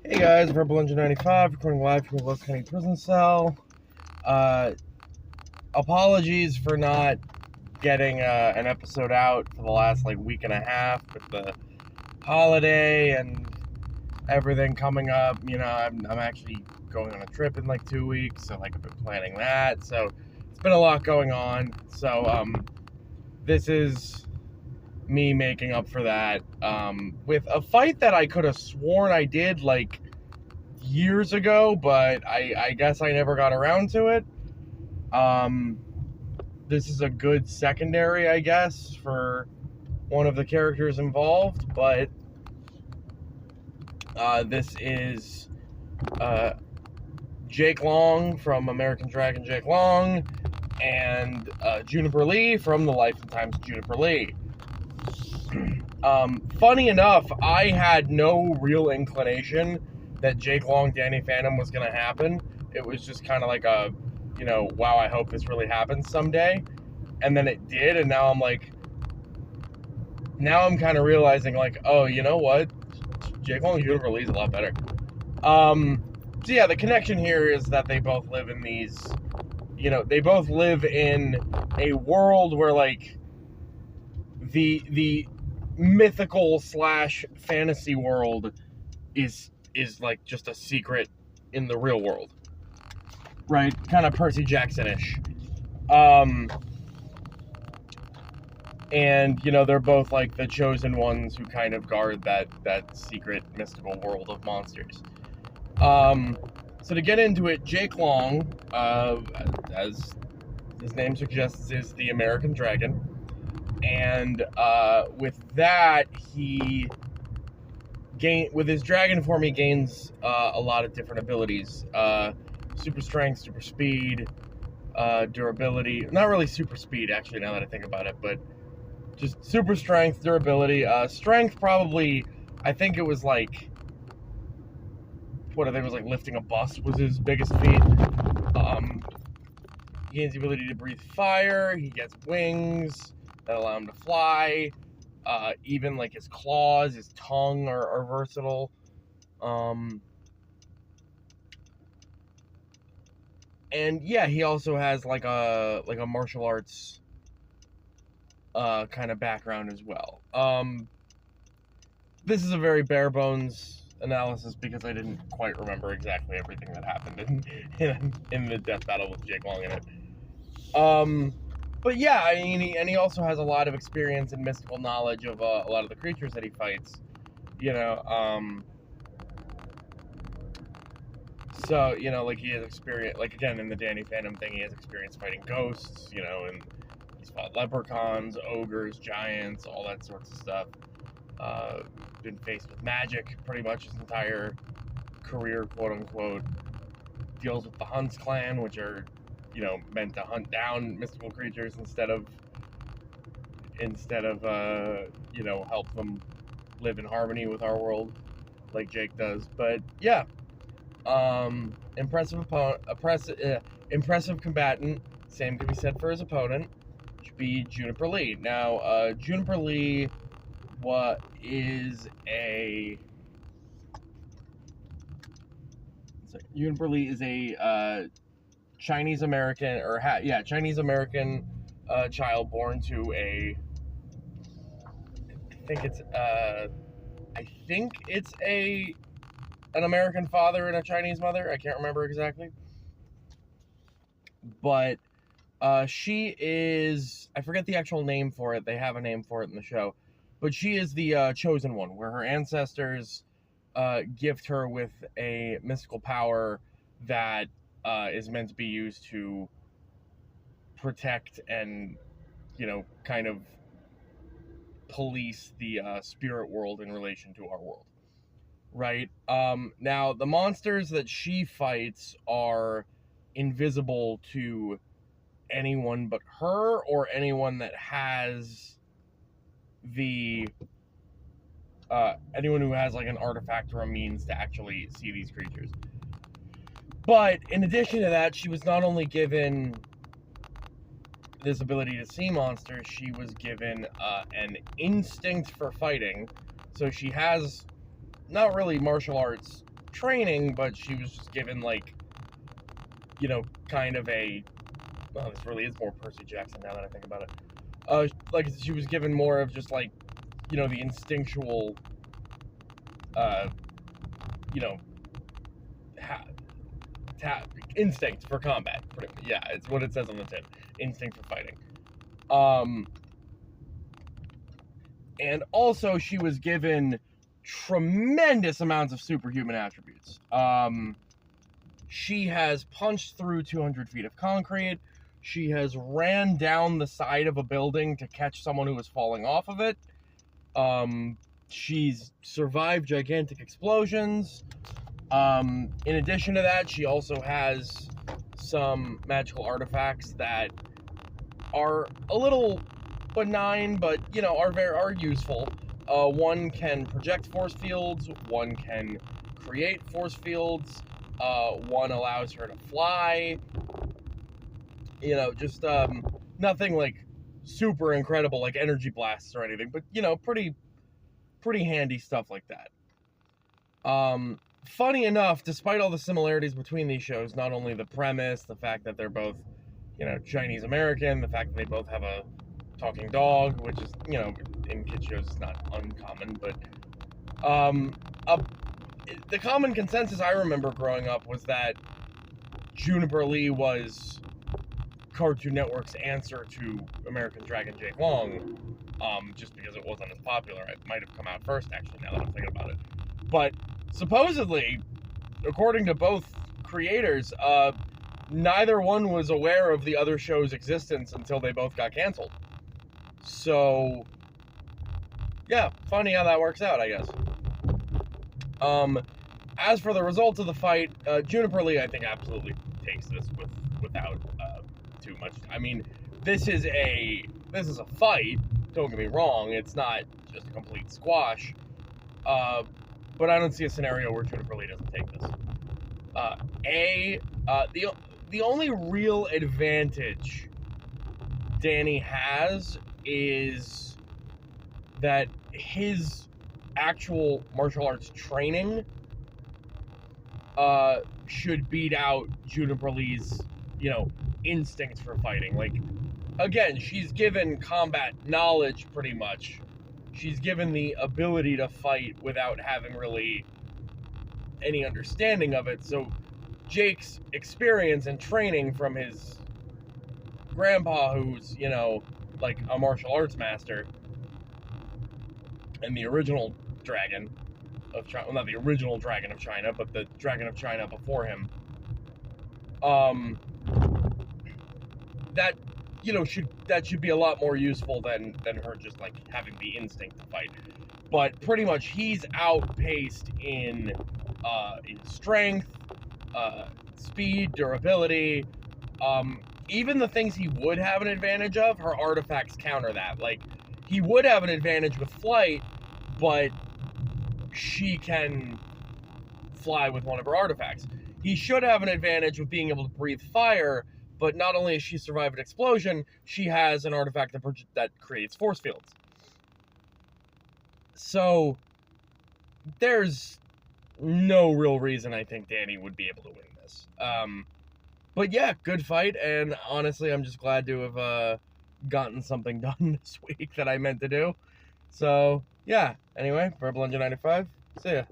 Hey guys, Rebel Engine 95, recording live from the West County Prison Cell. Apologies for not getting an episode out for the last week and a half with the holiday and everything coming up. You know, I'm actually going on a trip in 2 weeks, so I've been planning that. So it's been a lot going on. So this is me making up for that with a fight that I could have sworn I did years ago, but I guess I never got around to it. This is a good secondary, I guess, for one of the characters involved, but this is Jake Long from American Dragon Jake Long and Juniper Lee from The Life and Times of Juniper Lee. Funny enough, I had no real inclination that Jake Long, Danny Phantom was going to happen. It was just kind of wow, I hope this really happens someday. And then it did, and now I'm kind of realizing, oh, you know what? Jake Long and Juniper Lee is a lot better. So yeah, the connection here is that they both live in these, they both live in a world where, the mythical / fantasy world is just a secret in the real world, right? Kind of Percy Jackson-ish. And they're both the chosen ones who kind of guard that secret mystical world of monsters. So to get into it, Jake Long, as his name suggests, is the American Dragon, and with that with his dragon form, he gains a lot of different abilities. Super strength, super speed, durability. Not really super speed, actually, now that I think about it, but just super strength, durability. Strength, probably, I think it was lifting a bus was his biggest feat. He gains the ability to breathe fire. He gets wings that allow him to fly. Even his claws, his tongue are versatile. And yeah, he also has a martial arts kind of background as well. This is a very bare bones analysis because I didn't quite remember exactly everything that happened in the death battle with Jake Long in it. But yeah, I mean, he also has a lot of experience and mystical knowledge of a lot of the creatures that he fights. So, he has experience, again, in the Danny Phantom thing, he has experience fighting ghosts, and he's fought leprechauns, ogres, giants, all that sorts of stuff. Been faced with magic pretty much his entire career, quote unquote. Deals with the Hunts clan, which are, meant to hunt down mystical creatures instead of help them live in harmony with our world, like Jake does. But yeah, impressive combatant. Same can be said for his opponent, which would be Juniper Lee. Now, Juniper Lee is a Chinese American, Chinese American child born to I think it's an American father and a Chinese mother. I can't remember exactly, but she is, I forget the actual name for it. They have a name for it in the show, but she is the chosen one, where her ancestors gift her with a mystical power that is meant to be used to protect and, kind of police the spirit world in relation to our world, right? Now, the monsters that she fights are invisible to anyone but her, or anyone that has anyone who has an artifact or a means to actually see these creatures. But in addition to that, she was not only given this ability to see monsters, she was given an instinct for fighting. So she has not really martial arts training, but she was just given, like, you know, kind of a, well, this really is more Percy Jackson now that I think about it. Like, she was given more of just, like, you know, the instinctual, you know, instinct for combat. Yeah, it's what it says on the tin. Instinct for fighting. And also she was given tremendous amounts of superhuman attributes. She has punched through 200 feet of concrete. She has ran down the side of a building to catch someone who was falling off of it. She's survived gigantic explosions. In addition to that, she also has some magical artifacts that are a little benign, but, you know, are useful. One can project force fields, one can create force fields, one allows her to fly. You know, just nothing like super incredible like energy blasts or anything, but, you know, pretty handy stuff like that. Funny enough, despite all the similarities between these shows, not only the premise, the fact that they're both, you know, Chinese American, the fact that they both have a talking dog, which is, you know, in kid shows is not uncommon, but the common consensus I remember growing up was that Juniper Lee was Cartoon Network's answer to American Dragon Jake Long, just because it wasn't as popular. It might have come out first, actually, now that I'm thinking about it. But supposedly, according to both creators, neither one was aware of the other show's existence until they both got canceled. So, yeah, funny how that works out, I guess. As for the results of the fight, Juniper Lee, I think, absolutely takes this without too much. I mean, this is a fight. Don't get me wrong; it's not just a complete squash. But I don't see a scenario where Juniper Lee doesn't take this. The only real advantage Danny has is that his actual martial arts training should beat out Juniper Lee's, you know, instinct for fighting. Like, again, she's given combat knowledge pretty much. She's given the ability to fight without having really any understanding of it. So Jake's experience and training from his grandpa, who's, you know, like a martial arts master, and the original dragon of China, well, not the original dragon of China, but the dragon of China before him, that, you know, should be a lot more useful than her just like having the instinct to fight. But pretty much he's outpaced in strength, speed, durability. Even the things he would have an advantage of, her artifacts counter that. Like, he would have an advantage with flight, but she can fly with one of her artifacts. He should have an advantage with being able to breathe fire, but not only has she survived an explosion, she has an artifact that creates force fields. So, there's no real reason I think Danny would be able to win this. But yeah, good fight, and honestly, I'm just glad to have gotten something done this week that I meant to do. So, yeah, anyway, Rebel Engine 95, see ya.